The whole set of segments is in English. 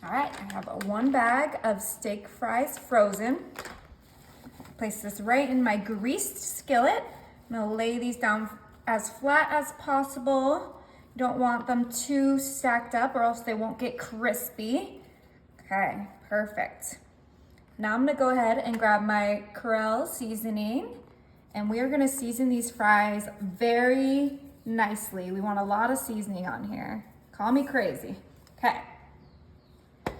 All right, I have one bag of steak fries frozen. Place this right in my greased skillet. I'm gonna lay these down as flat as possible. You don't want them too stacked up or else they won't get crispy. Okay, perfect. Now I'm gonna go ahead and grab my creole seasoning, and we are gonna season these fries very nicely. We want a lot of seasoning on here. Call me crazy. Okay.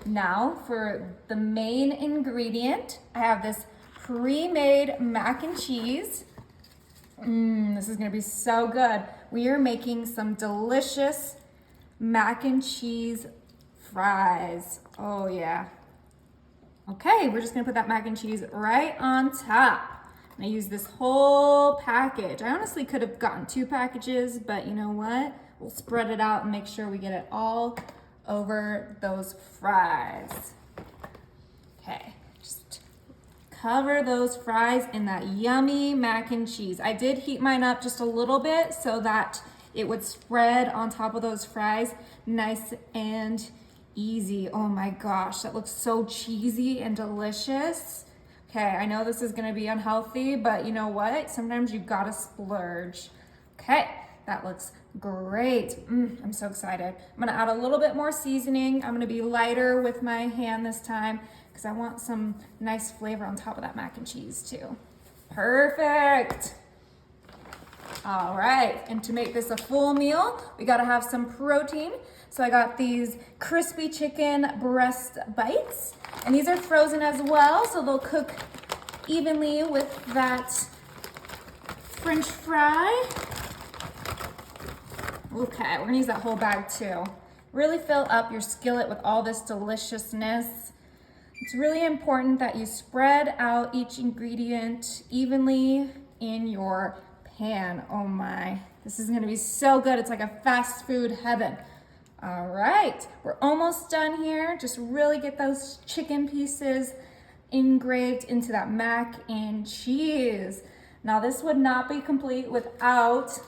Now for the main ingredient, I have this pre-made mac and cheese. This is gonna be so good. We are making some delicious mac and cheese fries. Oh yeah. Okay, we're just gonna put that mac and cheese right on top. And I use this whole package. I honestly could have gotten 2 packages, but you know what? We'll spread it out and make sure we get it all over those fries. Okay, just cover those fries in that yummy mac and cheese. I did heat mine up just a little bit so that it would spread on top of those fries nice and easy. Oh my gosh, that looks so cheesy and delicious. Okay, I know this is gonna be unhealthy, but you know what? Sometimes you gotta splurge. Okay, that looks great. I'm so excited. I'm gonna add a little bit more seasoning. I'm gonna be lighter with my hand this time because I want some nice flavor on top of that mac and cheese too. Perfect. All right, and to make this a full meal, we gotta have some protein. So I got these crispy chicken breast bites, and these are frozen as well, so they'll cook evenly with that French fry. Okay, we're gonna use that whole bag too. Really fill up your skillet with all this deliciousness. It's really important that you spread out each ingredient evenly in your pan. Oh my, this is gonna be so good. It's like a fast food heaven. All right, we're almost done here. Just really get those chicken pieces engraved into that mac and cheese. Now this would not be complete without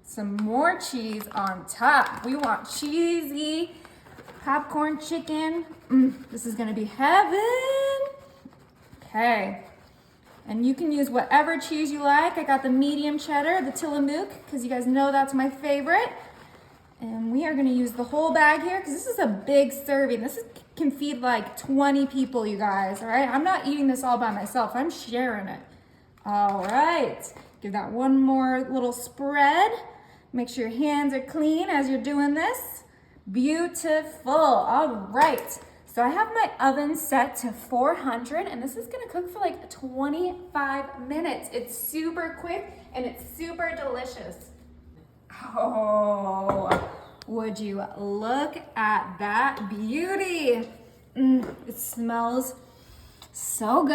some more cheese on top. We want cheesy popcorn chicken. This is gonna be heaven. Okay, and you can use whatever cheese you like. I got the medium cheddar, the Tillamook, because you guys know that's my favorite. And we are gonna use the whole bag here because this is a big serving. Can feed like 20 people, you guys, all right? I'm not eating this all by myself, I'm sharing it. All right, give that one more little spread. Make sure your hands are clean as you're doing this. Beautiful, all right. So I have my oven set to 400 and this is gonna cook for like 25 minutes. It's super quick and it's super delicious. Oh, would you look at that beauty? It smells so good.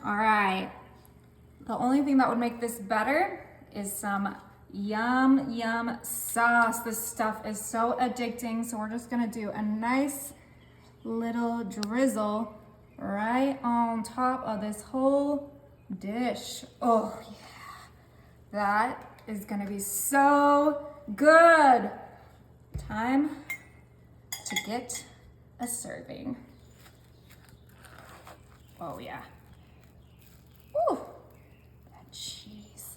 All right, the only thing that would make this better is some yum sauce. This stuff is so addicting, so we're just gonna do a nice little drizzle right on top of this whole dish. Oh yeah, that is gonna be so good. Time to get a serving. Oh yeah. Ooh, that cheese.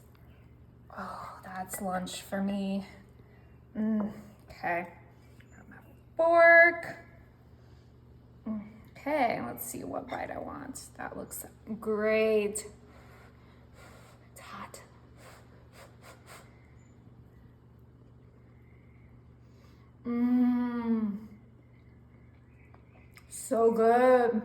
Oh, that's lunch for me. Okay, got my fork. Okay, let's see what bite I want. That looks great. It's hot. So good.